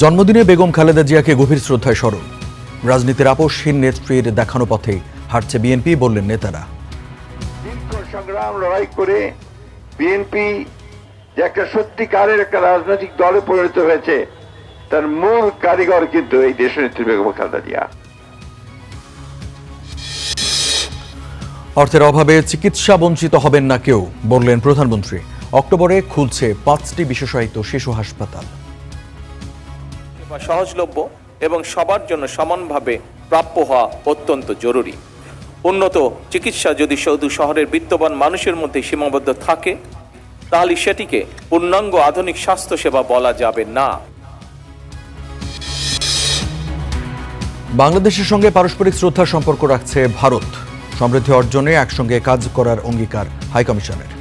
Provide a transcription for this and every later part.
জন্মদিনে বেগম খালেদা জিয়াকে গভীর শ্রদ্ধায় স্মরণ। রাজনীতির আপসহীন নেত্রীর দেখানো পথে হাঁটছে বিএনপি, বললেন নেতারা। দীর্ঘ সংগ্রাম লড়াই করে বিএনপি যে একটা সত্যিকারের একটা রাজনৈতিক দলে পরিণত হয়েছে, তার মূল কারিগর কিন্তু এই দেশনেত্রী বেগম খালেদা জিয়া। অর্থের অভাবে চিকিৎসা বঞ্চিত হবেন না কেউ, বললেন প্রধানমন্ত্রী। অক্টোবরে খুলছে 5টি বিশেষায়িত শিশু হাসপাতাল। সহজলভ্য এবং সবার জন্য সমানভাবে প্রাপ্য হওয়া অত্যন্ত জরুরি। উন্নত চিকিৎসা যদি শুধু শহরের বিত্তবান মানুষের মধ্যে সীমাবদ্ধ থাকে, তাহলে সেটিকে পূর্ণাঙ্গ আধুনিক স্বাস্থ্যসেবা বলা যাবে না। বাংলাদেশের সঙ্গে পারস্পরিক শ্রদ্ধার সম্পর্ক রাখছে ভারত। সমৃদ্ধি অর্জনে একসঙ্গে কাজ করার অঙ্গীকার হাইকমিশনের।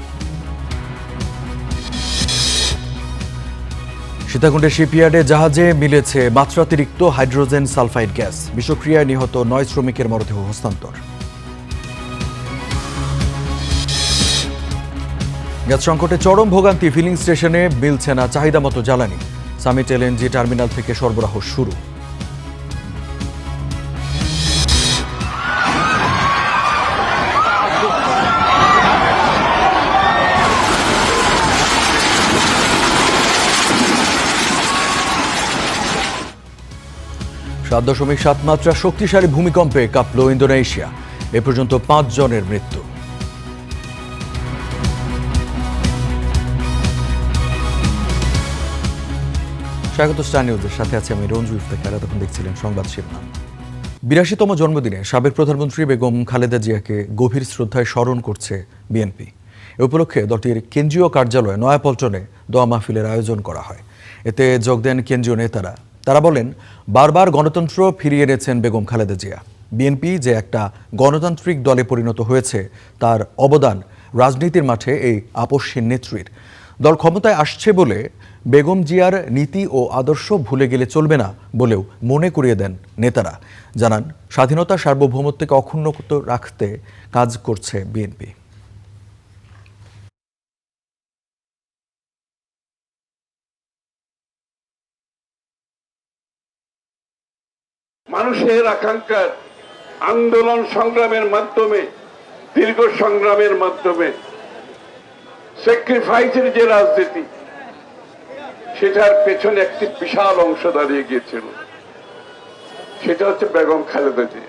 সীতাকুণ্ডের শিপইয়ার্ডে জাহাজে মিলেছে মাত্রাতিরিক্ত হাইড্রোজেন সালফাইড গ্যাস। বিষক্রিয়ায় নিহত 9 শ্রমিকের মরদেহ হস্তান্তর। গ্যাস সংকটে চরম ভোগান্তি ফিলিং স্টেশনে, মিলছে না চাহিদা মতো জ্বালানি। সামিট এলএনজি টার্মিনাল থেকে সরবরাহ শুরু। সাত 7.7 মাত্রা শক্তিশালী ভূমিকম্পে কাঁপল ইন্দোনেশিয়া। এ পর্যন্ত 5 জনের মৃত্যু। স্বাগত স্টার নিউজের সাথে আছে আমি রঞ্জু ইফতেখার। তখন দেখছিলেন সংবাদ শিরোনাম। 82তম জন্মদিনে সাবেক প্রধানমন্ত্রী বেগম খালেদা জিয়াকে গভীর শ্রদ্ধায় স্মরণ করছে বিএনপি। এ উপলক্ষে দলটির কেন্দ্রীয় কার্যালয়ে নয়াপল্টনে দোয়া মাহফিলের আয়োজন করা হয়। এতে যোগ দেন কেন্দ্রীয় নেতারা। তারা বলেন, বারবার গণতন্ত্র ফিরিয়ে এনেছেন বেগম খালেদা জিয়া। বিএনপি যে একটা গণতান্ত্রিক দলে পরিণত হয়েছে, তার অবদান রাজনীতির মাঠে এই আপসহীন নেত্রীর। দল ক্ষমতায় আসছে বলে বেগম জিয়ার নীতি ও আদর্শ ভুলে গেলে চলবে না বলেও মনে করিয়ে দেন নেতারা। জানান, স্বাধীনতা সার্বভৌমত্বকে অক্ষুণ্ণ রাখতে কাজ করছে বিএনপি। মানুষের আকাঙ্ক্ষার আন্দোলন সংগ্রামের মাধ্যমে, দীর্ঘ সংগ্রামের মাধ্যমে স্যাক্রিফাইসের যে রাজনীতি, সেটার পেছনে একটি বিশাল অংশ দাঁড়িয়ে গিয়েছিল। সেটা হচ্ছে বেগম খালেদা জিয়া।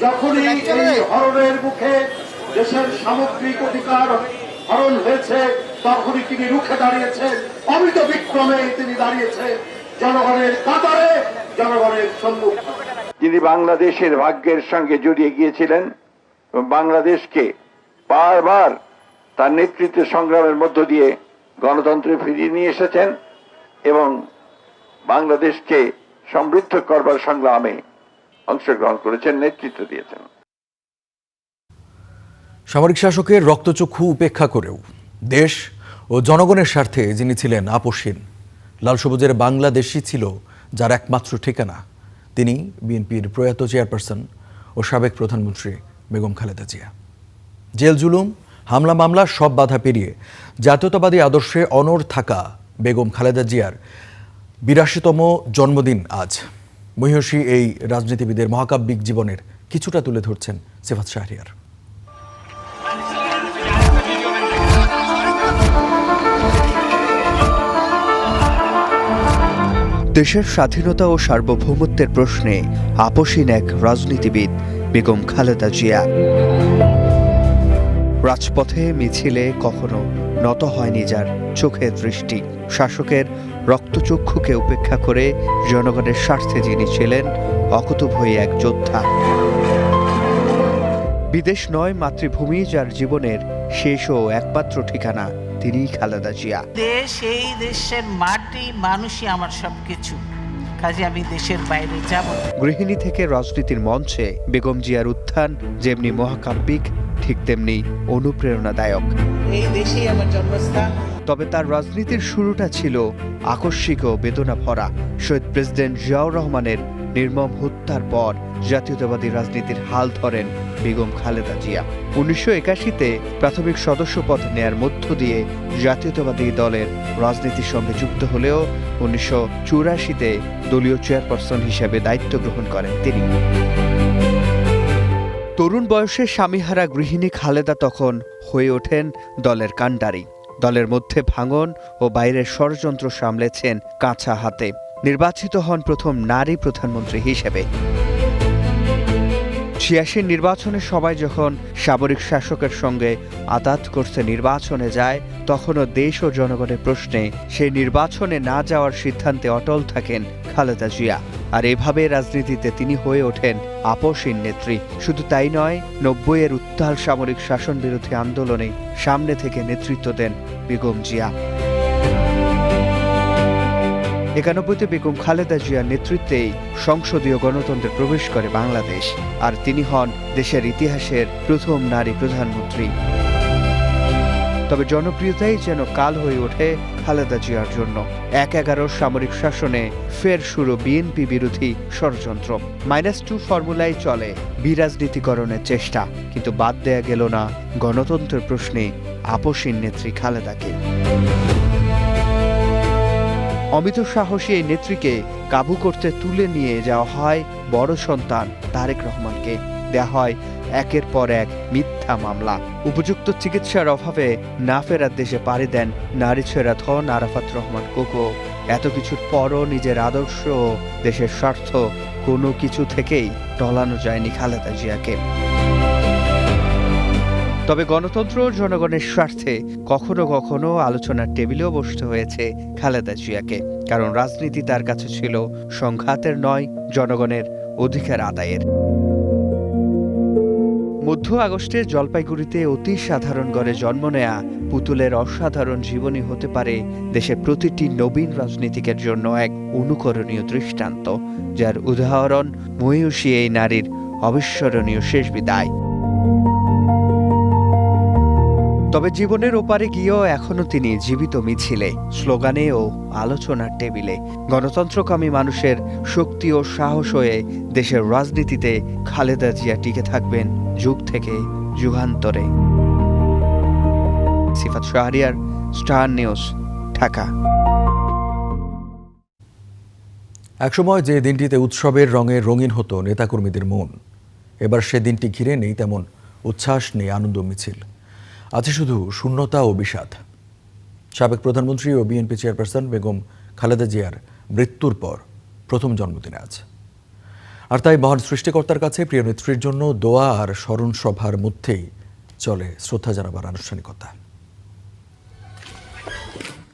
যখনই এই হরণের মুখে দেশের সামগ্রিক অধিকার হরণ হয়েছে, তখনই তিনি রুখে দাঁড়িয়েছেন। অমিত বিক্রমে তিনি দাঁড়িয়েছেন জনগণের কাতারে, জনগণের সম্মুখে। যিনি বাংলাদেশের ভাগ্যের সঙ্গে জড়িয়ে গিয়েছিলেন এবং বাংলাদেশকে বারবার তার নেতৃত্বের সংগ্রামের মধ্য দিয়ে গণতন্ত্রে ফিরিয়ে নিয়ে এসেছেন এবং বাংলাদেশকে সমৃদ্ধ করবার সংগ্রামে অংশগ্রহণ করেছেন, নেতৃত্ব দিয়েছেন। সামরিক শাসকের রক্তচক্ষু উপেক্ষা করেও দেশ ও জনগণের স্বার্থে যিনি ছিলেন আপসহীন, লাল সবুজের বাংলাদেশই ছিল যার একমাত্র ঠিকানা, তিনি বিএনপির প্রয়াত চেয়ারপারসন ও সাবেক প্রধানমন্ত্রী বেগম খালেদা জিয়া। জেল জুলুম, হামলা মামলা সব বাধা পেরিয়ে জাতীয়তাবাদী আদর্শে অনড় থাকা বেগম খালেদা জিয়ার 82তম জন্মদিন আজ। মহিষী এই রাজনীতিবিদের মহাকাব্যিক জীবনের কিছুটা তুলে ধরছেন সিফাত শাহরিয়ার। দেশের স্বাধীনতা ও সার্বভৌমত্বের প্রশ্নে আপসহীন এক রাজনীতিবিদ বেগম খালেদা জিয়া। রাজপথে মিছিলে কখনো নত হয়নি যার চোখের দৃষ্টি। শাসকের রক্তচক্ষুকে উপেক্ষা করে জনগণের স্বার্থে যিনি ছিলেন অকুতোভয়ী এক যোদ্ধা। বিদেশ নয়, মাতৃভূমি যার জীবনের শেষ ও একমাত্র ঠিকানা, তিনিই খালেদা জিয়া। দেশ, এই দেশের মাটি, মানুষই আমার সবকিছু, কাজে আমি দেশের বাইরে যাব। গৃহিণী থেকে রাজনীতির মঞ্চে বেগম জিয়ার উত্থান যেমনি মহাকাব্যিক, ঠিক তেমনি অনুপ্রেরণাদায়ক। এই দেশেই আমার জন্মস্থান। তবে তার রাজনীতির শুরুটা ছিল আকস্মিক ও বেদনা ভরা। শহীদ প্রেসিডেন্ট জিয়াউর রহমানের নির্মম হত্যার পর জাতীয়তাবাদী রাজনীতির হাল ধরেন বেগম খালেদা জিয়া। 1981-তে প্রাথমিক সদস্যপদ নেয়ার মধ্য দিয়ে জাতীয়তাবাদী দলের রাজনীতির সঙ্গে যুক্ত হলেও 1984-তে দলীয় চেয়ারপারসন হিসেবে দায়িত্ব গ্রহণ করেন তিনি। তরুণ বয়সে স্বামীহারা গৃহিণী খালেদা তখন হয়ে ওঠেন দলের কাণ্ডারি। দলের মধ্যে ভাঙন ও বাইরের ষড়যন্ত্র সামলেছেন কাঁচা হাতে। নির্বাচিত হন প্রথম নারী প্রধানমন্ত্রী হিসেবে। 86 নির্বাচনে সবাই যখন সামরিক শাসকের সঙ্গে আতাত করতে নির্বাচনে যায়, তখনও দেশ ও জনগণের প্রশ্নে সেই নির্বাচনে না যাওয়ার সিদ্ধান্তে অটল থাকেন খালেদা জিয়া। আর এভাবে রাজনীতিতে তিনি হয়ে ওঠেন আপসহীন নেত্রী। শুধু তাই নয়, 90-এর উত্তাল সামরিক শাসন বিরোধী আন্দোলনে সামনে থেকে নেতৃত্ব দেন বেগম জিয়া। 91-তে বেগম খালেদা জিয়ার নেতৃত্বেই সংসদীয় গণতন্ত্রে প্রবেশ করে বাংলাদেশ, আর তিনি হন দেশের ইতিহাসের প্রথম নারী প্রধানমন্ত্রী। তবে জনপ্রিয়তাই যেন কাল হয়ে ওঠে খালেদা জিয়ার জন্য। 1/11 সামরিক শাসনে ফের শুরু বিএনপি বিরোধী ষড়যন্ত্র। -2 ফর্মুলায় চলে বিরাজনীতিকরণের চেষ্টা, কিন্তু বাদ দেয়া গেল না গণতন্ত্রের প্রশ্নে আপসহীন নেত্রী খালেদাকে। অমিত সাহসী এই নেত্রীকে কাবু করতে তুলে নিয়ে যাওয়া হয় বড় সন্তান তারেক রহমানকে। দেয়া হয় একের পর এক মিথ্যা মামলা। উপযুক্ত চিকিৎসার অভাবে না ফেরার দেশে পাড়ি দেন নারী ছেড়া ধন আরাফাত রহমান কোকো। এত কিছুর পরও নিজের আদর্শ ও দেশের স্বার্থ কোনো কিছু থেকেই টলানো যায়নি খালেদা জিয়াকে। তবে গণতন্ত্র জনগণের স্বার্থে কখনো কখনো আলোচনার টেবিলেও বসতে হয়েছে খালেদা জিয়াকে, কারণ রাজনীতি তার কাছে ছিল সংঘাতের নয়, জনগণের অধিকার আদায়ের। মধ্য আগস্টে জলপাইগুড়িতে অতি সাধারণ ঘরে জন্ম নেয়া পুতুলের অসাধারণ জীবনী হতে পারে দেশের প্রতিটি নবীন রাজনীতিকের জন্য এক অনুকরণীয় দৃষ্টান্ত, যার উদাহরণ মহিষী এই নারীর অবিস্মরণীয় শেষ বিদায়। তবে জীবনের ওপারে গিয়েও এখনো তিনি জীবিত মিছিলে, স্লোগানে ও আলোচনার টেবিলে। গণতন্ত্রকামী মানুষের শক্তি ও সাহস হয়ে দেশের রাজনীতিতে খালেদা জিয়া টিকে থাকবেন যুগ থেকে যুগান্তরে। সিফাত শাহরিয়ার, স্টার নিউজ, ঢাকা। একসময় যে দিনটিতে উৎসবের রঙে রঙিন হতো নেতাকর্মীদের মন, এবার সে দিনটি ঘিরে নেই তেমন উচ্ছ্বাস, নেই আনন্দ মিছিল, আছে শুধু শূন্যতা ও বিষাদ। সাবেক প্রধানমন্ত্রী ও বিএনপি চেয়ারপারসন বেগম খালেদা জিয়ার মৃত্যুর পর প্রথম জন্মদিনে আজ। আর তাই মহান সৃষ্টিকর্তার কাছে প্রিয় নেত্রীর জন্য দোয়া আর স্মরণ সভার মধ্যেই চলে শ্রদ্ধা জানাবার আনুষ্ঠানিকতা।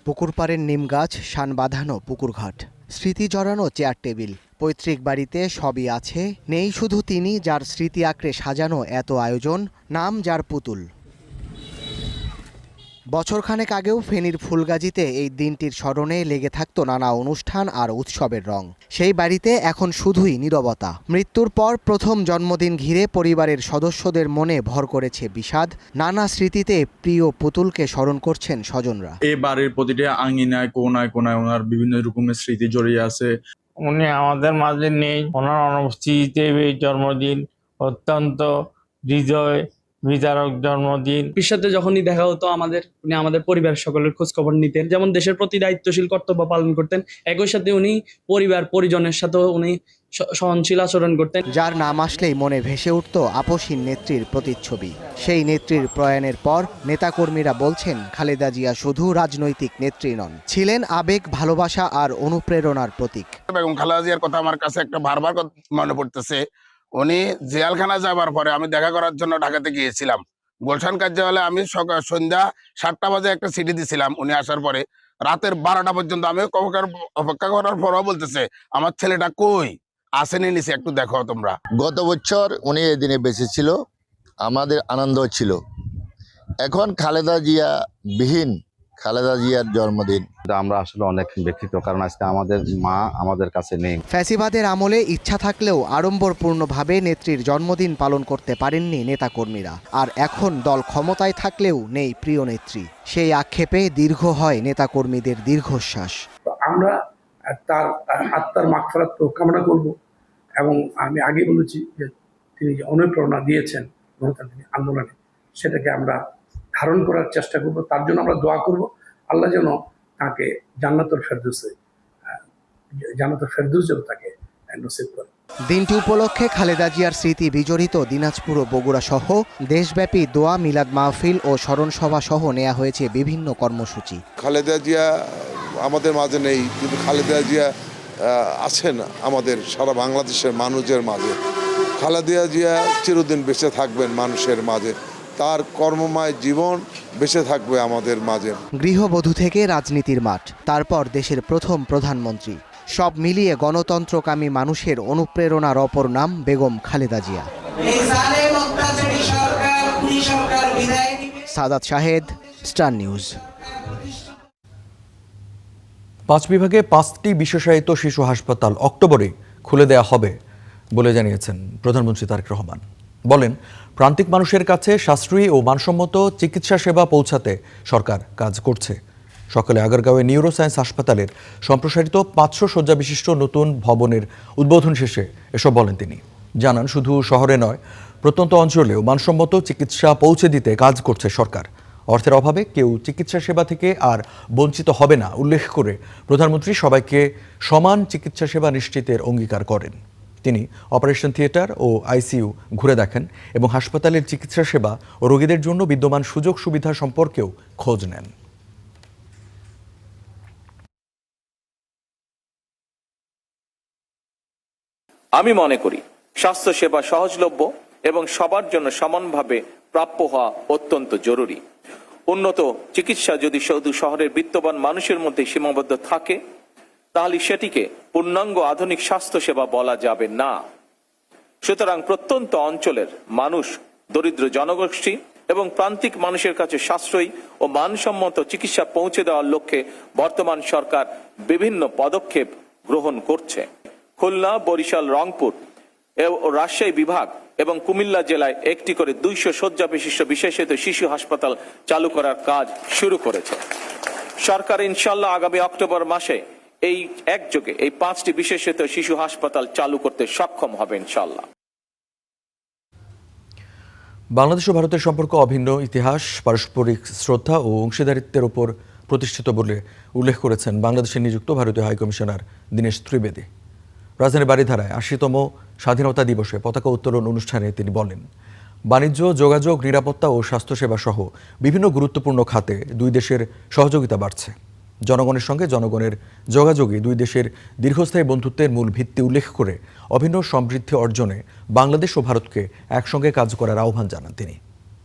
পুকুর পাড়ের নিম গাছ, শান বাঁধানো পুকুরঘাট, স্মৃতি জড়ানো চেয়ার টেবিল, পৈতৃক বাড়িতে সবই আছে, নেই শুধু তিনি যার স্মৃতি আঁকড়ে সাজানো এত আয়োজন, নাম যার পুতুল। বছরখানেক আগেও ফেনীর ফুলগাজীতে এই দিনটির স্মরণে লেগে থাকতো নানা অনুষ্ঠান আর উৎসবের রং। সেই বাড়িতে এখন শুধুই নীরবতা। মৃত্যুর পর প্রথম জন্মদিন ঘিরে পরিবারের সদস্যদের মনে ভর করেছে বিষাদ। নানা স্মৃতিতে প্রিয় পুতুলকে স্মরণ করছেন স্বজনরা। এই বাড়ির প্রতিটি আঙিনায় কোনায় কোনায় ওনার বিভিন্ন রকমের স্মৃতি জড়িয়ে আছে। উনি আমাদের মাঝে নেই, ওনার অনুপস্থিতিতে এই জন্মদিন অত্যন্ত হৃদয় বিদারক জন্মদিন। সাথে যখনই দেখা হতো উনি আমাদের পরিবারের সকলের খোঁজ খবর নিতেন, যেমন দেশের প্রতি দায়িত্বশীল কর্তব্য পালন করতেন, একই সাথে উনি পরিবার পরিজনের সাথেও উনি সহনশীল আচরণ করতেন। যার নাম আসলেই মনে ভেসে উঠত আপসহীন নেত্রীর প্রতিচ্ছবি। সেই নেত্রীর প্রয়াণের পর নেতাকর্মীরা বলছেন খালেদা জিয়া শুধু রাজনৈতিক নেত্রী নন, ছিলেন আবেগ, ভালোবাসা আর অনুপ্রেরণার প্রতীক। বেগম খালেদা জিয়ার কথা আমার কাছে একটা বারবার মনে পড়তেছে। উনি জেলখানা যাবার পরে আমি দেখা করার জন্য ঢাকাতে গিয়েছিলাম। গুলশান কার্যালয়ে আমি সন্ধ্যা 7টা বাজে একটা চিঠি দিছিলাম। উনি আসার পরে রাতের 12টা পর্যন্ত আমি অপেক্ষা করার পরও বলতেছে, আমার ছেলেটা কই, আসেনি নিচে, একটু দেখো তোমরা। গত বছর উনি এই দিনে বেঁচে ছিল, আমাদের আনন্দ ছিল। এখন খালেদা জিয়া বিহীন খালেদা জিয়ার জন্মদিন, আমরা আসলে অনেক ব্যথিত, কারণ আজকে আমাদের মা আমাদের কাছে নেই। ফ্যাসিবাদের আমলে ইচ্ছা থাকলেও আড়ম্বরপূর্ণভাবে নেত্রীর জন্মদিন পালন করতে পারেননি নেতাকর্মীরা। আর এখন দল ক্ষমতায় থাকলেও নেই প্রিয় নেত্রী। সেই আক্ষেপে দীর্ঘ হয় নেতাকর্মীদের দীর্ঘশ্বাস। আমরা তার আত্মার মাগফিরাত কামনা করব এবং আমি আগে বলেছি যে তিনি যে অনুপ্রেরণা দিয়েছেন গণতান্ত্রিক আন্দোলনে, সেটাকে আমরা ধারণ করার চেষ্টা করব। তার জন্য আমরা দোয়া করব, আল্লাহ যেন তাকে জান্নাতুল ফেরদৌস যেন তাকে নসিব করে। দিনটি উপলক্ষে খালেদা জিয়ার স্মৃতি বিজড়িত দিনাজপুর ও বগুড়া সহ দেশব্যাপী দোয়া, মিলাদ মাহফিল ও স্মরণ সভা সহ নেওয়া হয়েছে বিভিন্ন কর্মসূচি। খালেদা জিয়া আমাদের মাঝে নেই, কিন্তু খালেদা জিয়া আছেন আমাদের সারা বাংলাদেশের মানুষের মাঝে। খালেদা জিয়া চিরদিন বেঁচে থাকবেন মানুষের মাঝে, তার কর্মময় জীবন বেঁচে থাকবে আমাদের মাঝে। গৃহবধূ থেকে রাজনীতির মাঠ, তারপর দেশের প্রথম প্রধানমন্ত্রী, সব মিলিয়ে গণতন্ত্রকামী মানুষের অনুপ্রেরণার অপর নাম বেগম খালেদা জিয়া। Sadat Shahed, star news. 5 বিভাগে 5টি বিশেষায়িত শিশু হাসপাতাল অক্টোবরে খুলে দেয়া হবে বলে জানিয়েছেন প্রধানমন্ত্রী তারেক রহমান। বলেন, প্রান্তিক মানুষের কাছে সাশ্রয়ী ও মানসম্মত চিকিৎসা সেবা পৌঁছাতে সরকার কাজ করছে। সকালে আগারগাঁওয়ে নিউরো সায়েন্স হাসপাতালের সম্প্রসারিত 500 শয্যা বিশিষ্ট নতুন ভবনের উদ্বোধন শেষে এসব বলেন তিনি। জানান, শুধু শহরে নয়, প্রত্যন্ত অঞ্চলেও মানসম্মত চিকিৎসা পৌঁছে দিতে কাজ করছে সরকার। অর্থের অভাবে কেউ চিকিৎসা সেবা থেকে আর বঞ্চিত হবে না উল্লেখ করে প্রধানমন্ত্রী সবাইকে সমান চিকিৎসা সেবা নিশ্চিতের অঙ্গীকার করেন। তিনি অপারেশন থিয়েটার ও আইসিইউ ঘুরে দেখেন এবং হাসপাতালের চিকিৎসা সেবা ও রোগীদের জন্য বিদ্যমান সুযোগ সুবিধা সম্পর্কেও খোঁজ নেন। আমি মনে করি স্বাস্থ্যসেবা সহজলভ্য এবং সবার জন্য সমানভাবে প্রাপ্য হওয়া অত্যন্ত জরুরি। উন্নত চিকিৎসা যদি শুধু শহরের বিত্তবান মানুষের মধ্যে সীমাবদ্ধ থাকে, তাহলে সেটিকে পূর্ণাঙ্গ আধুনিক স্বাস্থ্যসেবা বলা যাবে না। সুতরাং প্রত্যন্ত অঞ্চলের মানুষ, দরিদ্র জনগোষ্ঠী এবং প্রান্তিক মানুষের কাছে সাশ্রয়ী ও মানসম্মত চিকিৎসা পৌঁছে দেওয়ার লক্ষ্যে বর্তমান সরকার বিভিন্ন পদক্ষেপ গ্রহণ করছে। খুলনা, বরিশাল, রংপুর ও রাজশাহী বিভাগ এবং কুমিল্লা জেলায় একটি করে 200 শয্যা বিশিষ্ট বিশেষায়িত শিশু হাসপাতাল চালু করার কাজ শুরু করেছে। সরকার ইনশাল্লাহ আগামী অক্টোবর মাসে এই একযোগে এই 5টি বিশেষায়িত শিশু হাসপাতাল চালু করতে সক্ষম হবে ইনশাল্লাহ। বাংলাদেশ ও ভারতের সম্পর্ক অভিন্ন ইতিহাস, পারস্পরিক শ্রদ্ধা ও অংশীদারিত্বের উপর প্রতিষ্ঠিত বলে উল্লেখ করেছেন বাংলাদেশে নিযুক্ত ভারতীয় হাইকমিশনার দীনেশ ত্রিবেদী। রাজধানীর বারিধারায় 80তম স্বাধীনতা দিবসে পতাকা উত্তোলন অনুষ্ঠানে তিনি বলেন, বাণিজ্য, যোগাযোগ, নিরাপত্তা ও স্বাস্থ্যসেবা সহ বিভিন্ন গুরুত্বপূর্ণ খাতে দুই দেশের সহযোগিতা বাড়ছে। জনগণের সঙ্গে জনগণের যোগাযোগই দুই দেশের দীর্ঘস্থায়ী বন্ধুত্বের মূল ভিত্তি উল্লেখ করে অভিন্ন সমৃদ্ধি অর্জনে বাংলাদেশ ও ভারতকে একসঙ্গে কাজ করার আহ্বান জানান তিনি।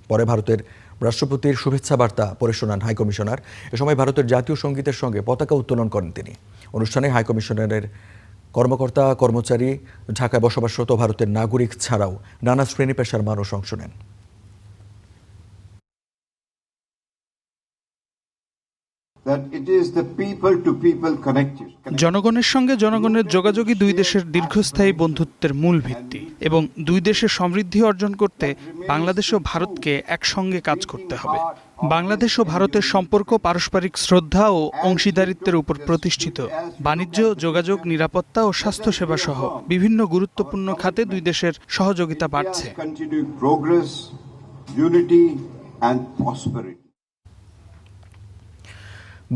পরে ভারতের রাষ্ট্রপতির শুভেচ্ছা বার্তা পড়ে শোনান হাইকমিশনার। এ সময় ভারতের জাতীয় সঙ্গীতের সঙ্গে পতাকা উত্তোলন করেন তিনি। অনুষ্ঠানে হাইকমিশনারের কর্মকর্তা, কর্মচারী, ঢাকায় বসবাসরত ভারতের নাগরিক ছাড়াও নানা শ্রেণী পেশার মানুষ অংশ নেন। জনগণের সঙ্গে জনগণের যোগাযোগই দুই দেশের দীর্ঘস্থায়ী বন্ধুত্বের মূল ভিত্তি এবং দুই দেশের সমৃদ্ধি অর্জন করতে বাংলাদেশ ও ভারতকে একসঙ্গে কাজ করতে হবে। বাংলাদেশ ও ভারতের সম্পর্ক পারস্পরিক শ্রদ্ধা ও অংশীদারিত্বের উপর প্রতিষ্ঠিত। বাণিজ্য, যোগাযোগ, নিরাপত্তা ও স্বাস্থ্যসেবা সহ বিভিন্ন গুরুত্বপূর্ণ খাতে দুই দেশের সহযোগিতা বাড়ছে।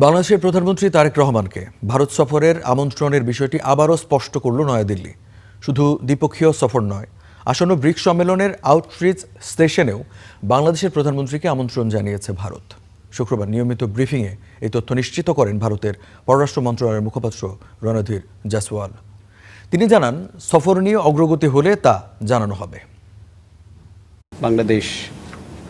বাংলাদেশের প্রধানমন্ত্রী তারেক রহমানকে ভারত সফরের আমন্ত্রণের বিষয়টি আবারও স্পষ্ট করল নয়াদিল্লি। শুধু দ্বিপক্ষীয় সফর নয়, আসন্ন ব্রিক্স সম্মেলনের আউটরিচ সেশনেও বাংলাদেশের প্রধানমন্ত্রীকে আমন্ত্রণ জানিয়েছে ভারত। শুক্রবার নিয়মিত ব্রিফিংয়ে এই তথ্য নিশ্চিত করেন ভারতের পররাষ্ট্র মন্ত্রণালয়ের মুখপাত্র রণধীর জয়সওয়াল। তিনি জানান, সফর নিয়ে অগ্রগতি হলে তা জানানো হবে। বাংলাদেশ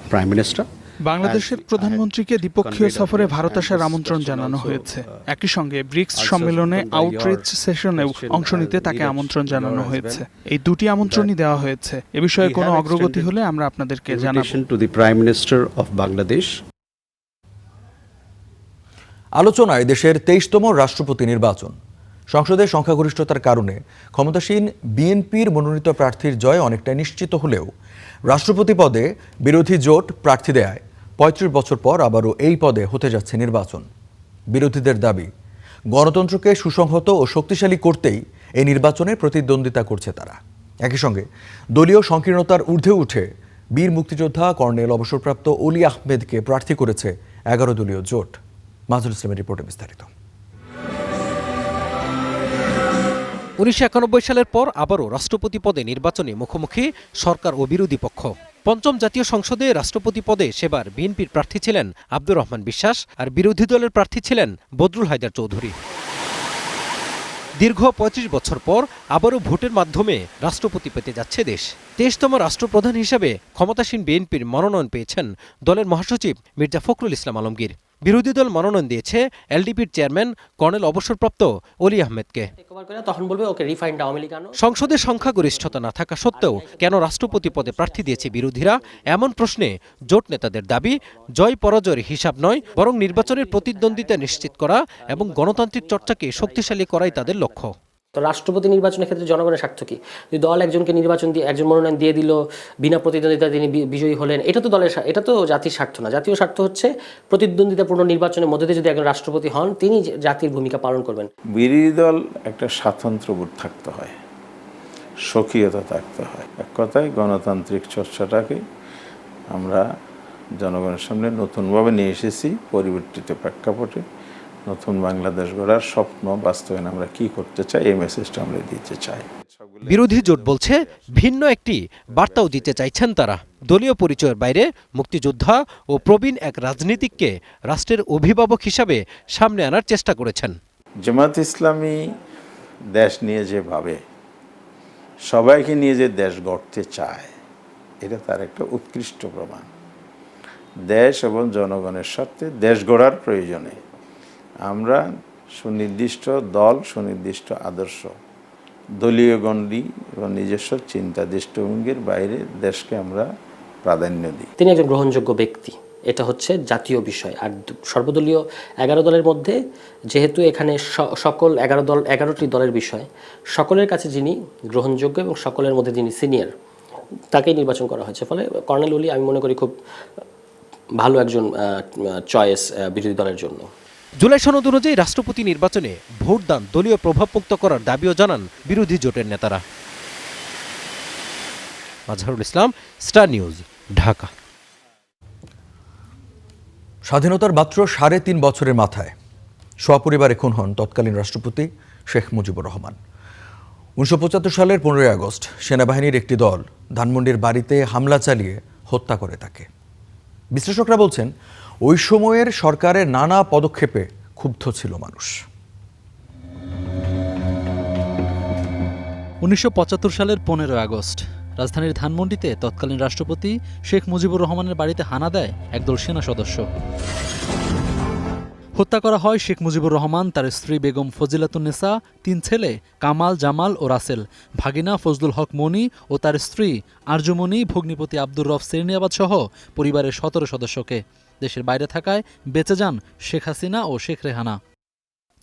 প্রাইম মিনিস্টার বাংলাদেশের প্রধানমন্ত্রীকে দ্বিপক্ষীয় সফরে ভারত আসার আমন্ত্রণ জানানো হয়েছে। একই সঙ্গে ব্রিক্স সম্মেলনে আউটরিচ সেশনেও অংশ নিতে তাকে আমন্ত্রণ জানানো হয়েছে। এই দুটি আমন্ত্রণই দেওয়া হয়েছে। এ বিষয়ে কোনো অগ্রগতি হলে আমরা আপনাদেরকে জানাবো। আলোচনায় দেশের 23তম রাষ্ট্রপতি নির্বাচন। সংসদে সংখ্যাগরিষ্ঠতার কারণে ক্ষমতাসীন বিএনপির মনোনীত প্রার্থীর জয় অনেকটাই নিশ্চিত হলেও রাষ্ট্রপতি পদে বিরোধী জোট প্রার্থী দেয় 35 বছর পর আবারও এই পদে হতে যাচ্ছে নির্বাচন। বিরোধীদের দাবি, গণতন্ত্রকে সুসংহত ও শক্তিশালী করতেই এই নির্বাচনে প্রতিদ্বন্দ্বিতা করছে তারা। একই সঙ্গে দলীয় সংকীর্ণতার ঊর্ধ্বে উঠে বীর মুক্তিযোদ্ধা কর্নেল অবসরপ্রাপ্ত অলি আহমেদকে প্রার্থী করেছে 11 দলীয় জোট। মাজুল ইসলামের রিপোর্টে বিস্তারিত। 1991 সালের পর আবারও রাষ্ট্রপতি পদে নির্বাচনে মুখোমুখি সরকার ও বিরোধী পক্ষ। পঞ্চম জাতীয় সংসদে রাষ্ট্রপতি পদে সেবার বিএনপির প্রার্থী ছিলেন আব্দুর রহমান বিশ্বাস, আর বিরোধী দলের প্রার্থী ছিলেন বদরুল হায়দার চৌধুরী। দীর্ঘ 35 বছর পর আবারও ভোটের মাধ্যমে রাষ্ট্রপতি পেতে যাচ্ছে দেশ। 23তম রাষ্ট্রপ্রধান হিসেবে ক্ষমতাসীন বিএনপির মনোনয়ন পেয়েছেন দলের মহাসচিব মির্জা ফখরুল ইসলাম আলমগীর। বিরোধী দল মনোনয়ন দিয়েছে এলডিপির চেয়ারম্যান কর্নেল অবসরপ্রাপ্ত অলি আহমেদকে। সংসদে সংখ্যাগরিষ্ঠতা না থাকা সত্ত্বেও কেন রাষ্ট্রপতি পদে প্রার্থী দিয়েছে বিরোধীরা, এমন প্রশ্নে জোট নেতাদের দাবি, জয় পরাজয়ের হিসাব নয়, বরং নির্বাচনের প্রতিদ্বন্দ্বিতা নিশ্চিত করা এবং গণতান্ত্রিক চর্চাকে শক্তিশালী করাই তাদের লক্ষ্য। তো রাষ্ট্রপতি নির্বাচনের ক্ষেত্রে জনগণের স্বার্থ কি? যদি দল একজনকে নির্বাচন দিয়ে একজন মনোনয়ন দিয়ে দিল, বিনা প্রতিদ্বন্দ্বিতা তিনি বিজয়ী হলেন, এটা তো দলের, এটা তো জাতির স্বার্থ না। জাতীয় স্বার্থ হচ্ছে প্রতিদ্বন্দ্বিতাপূর্ণ নির্বাচনের মধ্যে দিয়ে যদি একজন রাষ্ট্রপতি হন, তিনি জাতির ভূমিকা পালন করবেন। বিরোধী দল একটা স্বাতন্ত্র্যবোধ থাকতে হয়, স্বকীয়তা থাকতে হয়। এক কথায় গণতান্ত্রিক চর্চাটাকে আমরা জনগণের সামনে নতুনভাবে নিয়ে এসেছি। পরিবর্তিত প্রেক্ষাপটে নতুন বাংলাদেশ গড়ার স্বপ্ন বাস্তবায়ন আমরা কি করতে চাই, এই মেসেজটা আমরা দিতে চাই। বিরোধী জোট বলছে ভিন্ন একটি বার্তাও দিতে চাইছেন তারা। দলীয় পরিচয়ের বাইরে মুক্তিযোদ্ধা ও প্রবীণ এক রাজনীতিককে রাষ্ট্রের অভিভাবক হিসাবে সামনে আনার চেষ্টা করেছেন। জামাত ইসলামী দেশ নিয়ে যে ভাবে, সবাইকে নিয়ে যে দেশ গড়তে চায়, এটা তার একটা উৎকৃষ্ট প্রমাণ। দেশ এবং জনগণের স্বার্থে দেশ গড়ার প্রয়োজনে আমরা সুনির্দিষ্ট দল, সুনির্দিষ্ট আদর্শ, দলীয় গণ্ডি এবং নিজস্ব চিন্তা দৃষ্টিভঙ্গির বাইরে দেশকে আমরা প্রাধান্য দিই। তিনি একজন গ্রহণযোগ্য ব্যক্তি, এটা হচ্ছে জাতীয় বিষয়। আর সর্বদলীয় 11 দলের মধ্যে যেহেতু এখানে সকল 11টি দলের বিষয়, সকলের কাছে যিনি গ্রহণযোগ্য এবং সকলের মধ্যে যিনি সিনিয়র, তাকেই নির্বাচন করা হয়েছে। ফলে কর্নেল অলি আমি মনে করি খুব ভালো একজন চয়েস বিরোধী দলের জন্য। জুলাই সনদ অনুযায়ী রাষ্ট্রপতি নির্বাচনে ভোটদান দলীয় প্রভাবমুক্ত করার দাবিও জানান বিরোধী জোটের নেতারা। Mazharul Islam, star news, Dhaka. স্বাধীনতার মাত্র 3.5 বছরের মাথায় সপরিবারে খুন হন তৎকালীন রাষ্ট্রপতি শেখ মুজিবুর রহমান। 1975 সালের 15 আগস্ট সেনাবাহিনীর একটি দল ধানমন্ডির বাড়িতে হামলা চালিয়ে হত্যা করে তাকে। বিশ্লেষকরা বলছেন, ওই সময়ের সরকারের নানা পদক্ষেপে ক্ষুব্ধ ছিল মানুষ। 1975 সালের 15 আগস্ট রাজধানীর ধানমন্ডিতে তৎকালীন রাষ্ট্রপতি শেখ মুজিবুর রহমানের বাড়িতে হানা দেয় একদল সেনা সদস্য। হত্যা করা হয় শেখ মুজিবুর রহমান, তার স্ত্রী বেগম ফজিলাতুন্নেসা, 3 ছেলে কামাল, জামাল ও রাসেল, ভাগিনা ফজলুল হক মনি ও তার স্ত্রী আরজুমনি, ভগ্নিপতি আব্দুর রফ সেরনিয়াবাদ সহ পরিবারের 17 সদস্যকে। দেশের বাইরে থাকায় বেঁচে যান শেখ হাসিনা ও শেখ রেহানা।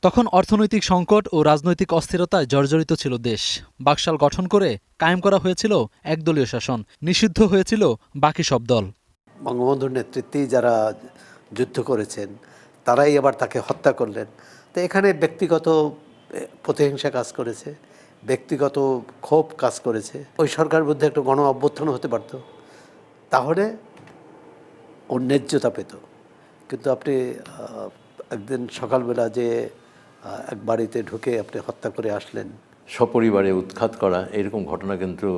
তখন অর্থনৈতিক সংকট ও রাজনৈতিক অস্থিরতায় জর্জরিত ছিল দেশ। বাকশাল গঠন করে কায়েম করা হয়েছিল একদলীয় শাসন, নিষিদ্ধ হয়েছিল বাকি সব দল। বঙ্গবন্ধুর নেতৃত্বেই যারা যুদ্ধ করেছেন তারাই আবার তাকে হত্যা করলেন। তো এখানে ব্যক্তিগত প্রতিহিংসা কাজ করেছে, ব্যক্তিগত ক্ষোভ কাজ করেছে। ওই সরকারের মধ্যে একটা গণ অভ্যুত্থান হতে পারত, তাহলে ওর ন্যায্যতা পেত। কিন্তু আপনি একদিন সকালবেলা যে এক বাড়িতে ঢুকে আপনি হত্যা করে আসলেন, সপরিবারে উৎখাত করা, এরকম ঘটনা কিন্তু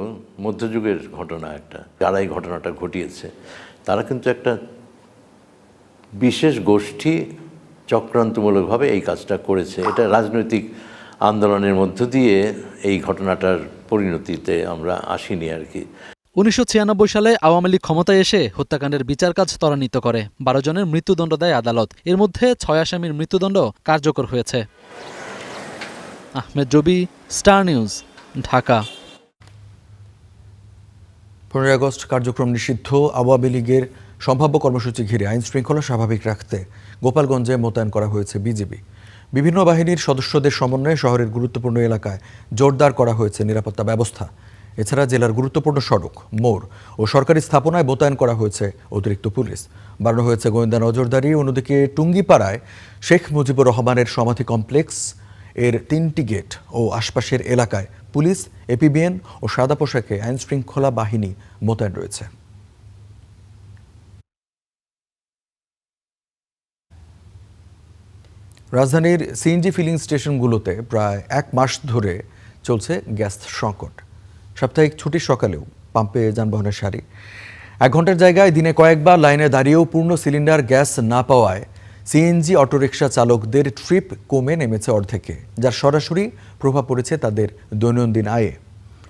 মধ্যযুগের ঘটনা। একটা যারা এই ঘটনাটা ঘটিয়েছে তারা কিন্তু একটা বিশেষ গোষ্ঠী চক্রান্তমূলকভাবে এই কাজটা করেছে। এটা রাজনৈতিক আন্দোলনের মধ্য দিয়ে এই ঘটনাটার পরিণতিতে আমরা আসিনি আর কি। 1996 সালে আওয়ামী লীগ ক্ষমতায় এসে হত্যাকাণ্ডের বিচার কাজ ত্বরান্বিত করে। 12 জনের মৃত্যুদণ্ড দেয় আদালত। এর মধ্যে 6 আসামির মৃত্যুদণ্ড কার্যকর হয়েছে। Ahmed Jobi, star news, Dhaka. 15 August কার্যক্রম নিষিদ্ধ আওয়ামী লীগের সম্ভাব্য কর্মসূচি ঘিরে আইন শৃঙ্খলা স্বাভাবিক রাখতে গোপালগঞ্জে মোতায়েন করা হয়েছে বিজিবি। বিভিন্ন বাহিনীর সদস্যদের সমন্বয়ে শহরের গুরুত্বপূর্ণ এলাকায় জোরদার করা হয়েছে নিরাপত্তা ব্যবস্থা। এছাড়া জেলার গুরুত্বপূর্ণ সড়ক, মোড় ও সরকারি স্থাপনায় মোতায়েন করা হয়েছে অতিরিক্ত পুলিশ। বাড়ানো হয়েছে গোয়েন্দা নজরদারি। অন্যদিকে টুঙ্গিপাড়ায় শেখ মুজিবুর রহমানের সমাধি কমপ্লেক্স এর 3টি গেট ও আশপাশের এলাকায় পুলিশ, এপিবিএন ও সাদা পোশাকে আইনশৃঙ্খলা বাহিনী মোতায়েন রয়েছে। রাজধানীর সিএনজি ফিলিং স্টেশনগুলোতে প্রায় 1 মাস ধরে চলছে গ্যাস সংকট। সাপ্তাহিক ছুটির সকালেও পাম্পে যানবাহনের সারি। 1 ঘন্টার জায়গায় দিনে কয়েকবার লাইনে দাঁড়িয়েও পূর্ণ সিলিন্ডার গ্যাস না পাওয়ায় সিএনজি অটোরিকশা চালকদের ট্রিপ কমে নেমেছে অর্ধেকে, যার সরাসরি প্রভাব পড়েছে তাদের দৈনন্দিন আয়ে।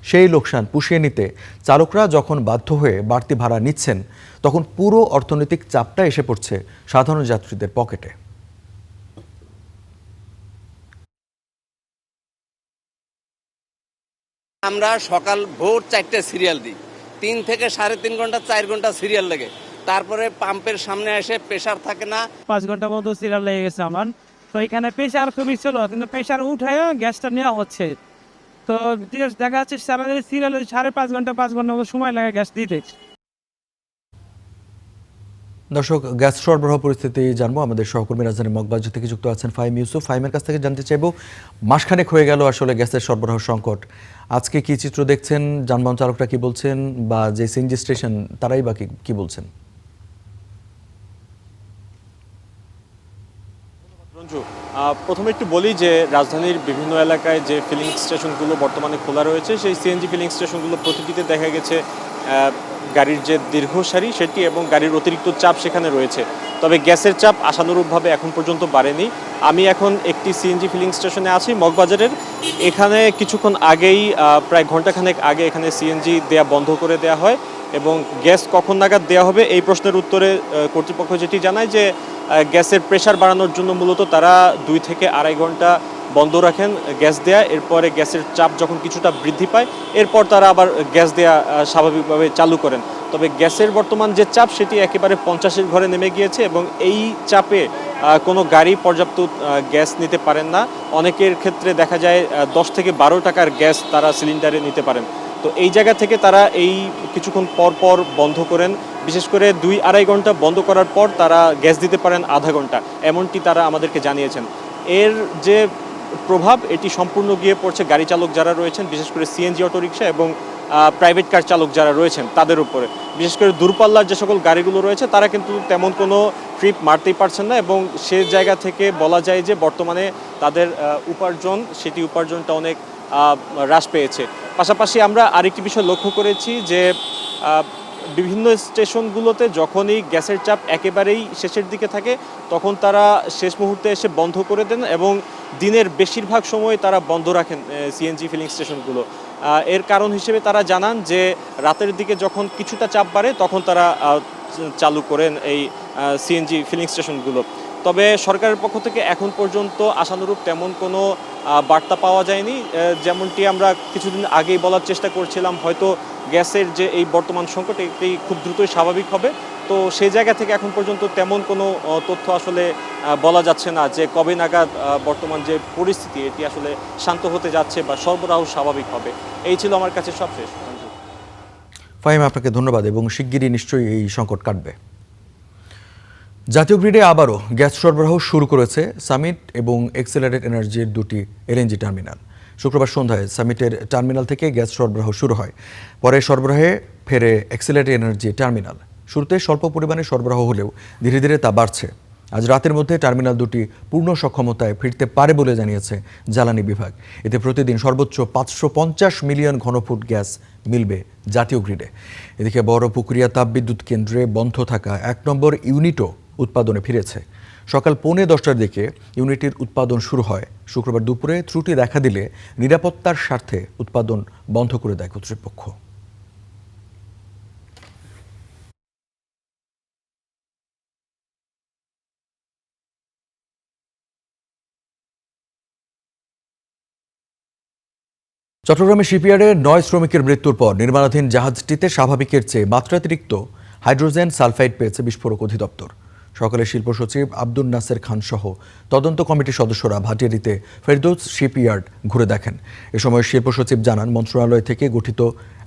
সেই লোকসান পুষিয়ে নিতে চালকরা যখন বাধ্য হয়ে বাড়তি ভাড়া নিচ্ছেন, তখন পুরো অর্থনৈতিক চাপটা এসে পড়ছে সাধারণ যাত্রীদের পকেটে। আমরা সকাল ভোর 4টে সিরিয়াল দিই, 3 থেকে 3.5 ঘন্টা 4 ঘন্টা সিরিয়াল লাগে। তারপরে পাম্পের সামনে এসে প্রেসার থাকে না, 5 ঘন্টা মতো সিরিয়াল লেগে গেছে আমার। তো এখানে প্রেসার খুবই ছিল, কিন্তু প্রেসার উঠায় গ্যাসটা নেওয়া হচ্ছে। তো দেখা যাচ্ছে সারাদিন সিরিয়াল 5.5 ঘন্টা 5 ঘন্টা মতো সময় লাগে গ্যাস দিতে। দর্শক, গ্যাস সরবরাহ পরিস্থিতি জানবো। আমাদের সহকর্মী রাজধানী মগবাজার থেকে যুক্ত আছেন ফাহিম ইউসুফ। ফাহিমের কাছ থেকে জানতে চাইবো, মাসখানেক হয়ে গেল আসলে গ্যাসের সরবরাহ সংকট। আজকে কি চিত্র দেখছেন, যানবাহন চালকরা কি বলছেন, বা যে সিএনজি স্টেশন তারাই বা কি বলছেন? প্রথমে একটু বলি যে রাজধানীর বিভিন্ন এলাকায় যে ফিলিং স্টেশনগুলো বর্তমানে খোলা রয়েছে, সেই সিএনজি ফিলিং স্টেশনগুলো প্রতিটিতে দেখা গেছে গাড়ির যে দীর্ঘ সারি সেটি এবং গাড়ির অতিরিক্ত চাপ সেখানে রয়েছে। তবে গ্যাসের চাপ আশানুরূপভাবে এখন পর্যন্ত বাড়েনি। আমি এখন একটি সিএনজি ফিলিং স্টেশনে আছি মগবাজারের। এখানে কিছুক্ষণ আগেই প্রায় ঘন্টাখানেক আগে এখানে সিএনজি দেয়া বন্ধ করে দেওয়া হয় এবং গ্যাস কখন নাগাদ দেওয়া হবে এই প্রশ্নের উত্তরে কর্তৃপক্ষ যেটি জানায় যে গ্যাসের প্রেসার বাড়ানোর জন্য মূলত তারা 2 থেকে 2.5 ঘন্টা বন্ধ রাখেন গ্যাস দেয়া। এরপরে গ্যাসের চাপ যখন কিছুটা বৃদ্ধি পায় এরপর তারা আবার গ্যাস দেয়া স্বাভাবিকভাবে চালু করেন। তবে গ্যাসের বর্তমান যে চাপ সেটি একেবারে 50-এর ঘরে নেমে গিয়েছে এবং এই চাপে কোনো গাড়ি পর্যাপ্ত গ্যাস নিতে পারেন না। অনেকের ক্ষেত্রে দেখা যায় 10 থেকে 12 টাকার গ্যাস তারা সিলিন্ডারে নিতে পারেন। তো এই জায়গা থেকে তারা এই কিছুক্ষণ পর পর বন্ধ করেন, বিশেষ করে 2-2.5 ঘন্টা বন্ধ করার পর তারা গ্যাস দিতে পারেন আধা ঘন্টা, এমনটি তারা আমাদেরকে জানিয়েছেন। এর যে প্রভাব এটি সম্পূর্ণ গিয়ে পড়ছে গাড়ি চালক যারা রয়েছেন, বিশেষ করে সিএনজি অটোরিকশা এবং প্রাইভেট কার চালক যারা রয়েছেন তাদের উপরে। বিশেষ করে দূরপাল্লার যে সকল গাড়িগুলো রয়েছে তারা কিন্তু তেমন কোনো ট্রিপ মারতেই পারছেন না এবং সে জায়গা থেকে বলা যায় যে বর্তমানে তাদের উপার্জনটা অনেক হ্রাস পেয়েছে। পাশাপাশি আমরা আরেকটি বিষয় লক্ষ্য করেছি যে বিভিন্ন স্টেশনগুলোতে যখনই গ্যাসের চাপ একেবারেই শেষের দিকে থাকে তখন তারা শেষ মুহূর্তে এসে বন্ধ করে দেন এবং দিনের বেশিরভাগ সময় তারা বন্ধ রাখেন সিএনজি ফিলিং স্টেশনগুলো। এর কারণ হিসেবে তারা জানান যে রাতের দিকে যখন কিছুটা চাপ বাড়ে তখন তারা চালু করেন এই সিএনজি ফিলিং স্টেশনগুলো। তবে সরকারের পক্ষ থেকে এখন পর্যন্ত আশানুরূপ তেমন কোনো বার্তা পাওয়া যায়নি। যেমনটি আমরা কিছুদিন আগেই বলার চেষ্টা করছিলাম, হয়তো গ্যাসের যে এই বর্তমান সংকট এটি খুব দ্রুতই স্বাভাবিক হবে। তো সেই জায়গা থেকে এখন পর্যন্ত তেমন কোনো তথ্য আসলে বলা যাচ্ছে না যে কবে নাগাদ বর্তমান যে পরিস্থিতি এটি আসলে শান্ত হতে যাচ্ছে বা সরবরাহ স্বাভাবিক হবে। এই ছিল আমার কাছে সবশেষ। ফাহিম, আপনাকে ধন্যবাদ এবং শিগগিরই নিশ্চয়ই এই সংকট কাটবে। জাতীয় গ্রিডে আবারও গ্যাস সরবরাহ শুরু করেছে সামিট এবং এক্সেলারেট এনার্জির 2টি এলএনজি টার্মিনাল। শুক্রবার সন্ধ্যায় সামিটের টার্মিনাল থেকে গ্যাস সরবরাহ শুরু হয়, পরে সরবরাহে ফেরে এক্সেলারেট এনার্জি টার্মিনাল। শুরুতে স্বল্প পরিমাণে সরবরাহ হলেও ধীরে ধীরে তা বাড়ছে। আজ রাতের মধ্যে টার্মিনাল 2টি পূর্ণ সক্ষমতায় ফিরতে পারে বলে জানিয়েছে জ্বালানি বিভাগ। এতে প্রতিদিন সর্বোচ্চ 550 মিলিয়ন ঘনফুট গ্যাস মিলবে জাতীয় গ্রিডে। এদিকে বড়পুকুরিয়া তাপবিদ্যুৎ কেন্দ্রে বন্ধ থাকা 1 নম্বর ইউনিটও উৎপাদনে ফিরেছে। সকাল 10:45টার দিকে ইউনিটের উৎপাদন শুরু হয়। শুক্রবার দুপুরে ত্রুটি দেখা দিলে নিরাপত্তার স্বার্থে উৎপাদন বন্ধ করে দেয় কর্তৃপক্ষ। চট্টগ্রামে শিপইয়ার্ডে 9 শ্রমিকের মৃত্যুর পর নির্মাণাধীন জাহাজটিতে স্বাভাবিকের চেয়ে মাত্রাতিরিক্ত হাইড্রোজেন সালফাইড পেয়েছে বিস্ফোরক অধিদপ্তর। সকালে শিল্প সচিব আব্দুল নাসের খান সহ তদন্ত কমিটির সদস্যরা ভাটিয়ারিতে ফেরদৌস শিপইয়ার্ড ঘুরে দেখেন। এ সময় শিল্প সচিব জানান, মন্ত্রণালয় থেকে গঠিত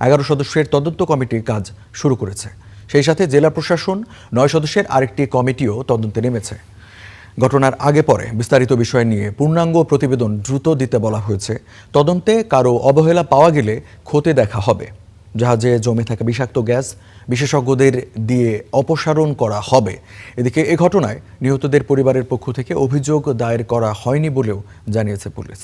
11 সদস্যের তদন্ত কমিটির কাজ শুরু করেছে। সেই সাথে জেলা প্রশাসন 9 সদস্যের আরেকটি কমিটিও তদন্তে নেমেছে। ঘটনার আগে পরে বিস্তারিত বিষয় নিয়ে পূর্ণাঙ্গ প্রতিবেদন দ্রুত দিতে বলা হয়েছে। তদন্তে কারো অবহেলা পাওয়া গেলে খতিয়ে দেখা হবে। জাহাজে জমে থাকা বিষাক্ত গ্যাস বিশেষজ্ঞদের দিয়ে অপসারণ করা হবে। এদিকে এ ঘটনায় নিহতদের পরিবারের পক্ষ থেকে অভিযোগ দায়ের করা হয়নি বলেও জানিয়েছে পুলিশ।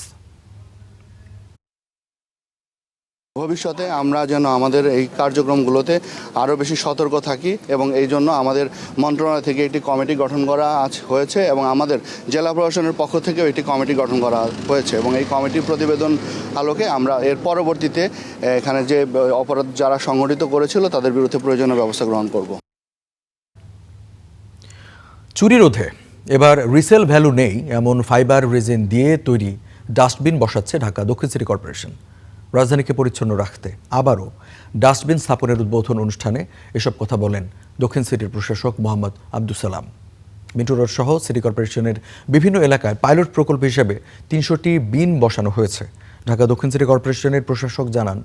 ভবিষ্যতে আমরা যেন আমাদের এই কার্যক্রমগুলোতে আরও বেশি সতর্ক থাকি এবং এই জন্য আমাদের মন্ত্রণালয় থেকে একটি কমিটি গঠন করা হয়েছে এবং আমাদের জেলা প্রশাসনের পক্ষ থেকেও একটি কমিটি গঠন করা হয়েছে এবং এই কমিটির প্রতিবেদন আলোকে আমরা এর পরবর্তীতে এখানে যে অপরাধ যারা সংগঠিত করেছিল তাদের বিরুদ্ধে প্রয়োজনীয় ব্যবস্থা গ্রহণ করব। চুরি রোধে এবার রিসেল ভ্যালু নেই এমন ফাইবার রেজিন দিয়ে তৈরি ডাস্টবিন বসাচ্ছে ঢাকা দক্ষিণ সিটি কর্পোরেশন। রাজধানীকে পরিচ্ছন্ন রাখতে আবারও ডাস্টবিন স্থাপনের উদ্বোধন অনুষ্ঠানে এসব কথা বলেন দক্ষিণ সিটির প্রশাসক মোহাম্মদ আব্দুল সালাম। মিন্টু রোড সহ সিটি কর্পোরেশনের বিভিন্ন এলাকায় পাইলট প্রকল্প হিসেবে ৩০০টি বিন বসানো হয়েছে। ঢাকা দক্ষিণ সিটি কর্পোরেশনের প্রশাসক জানান,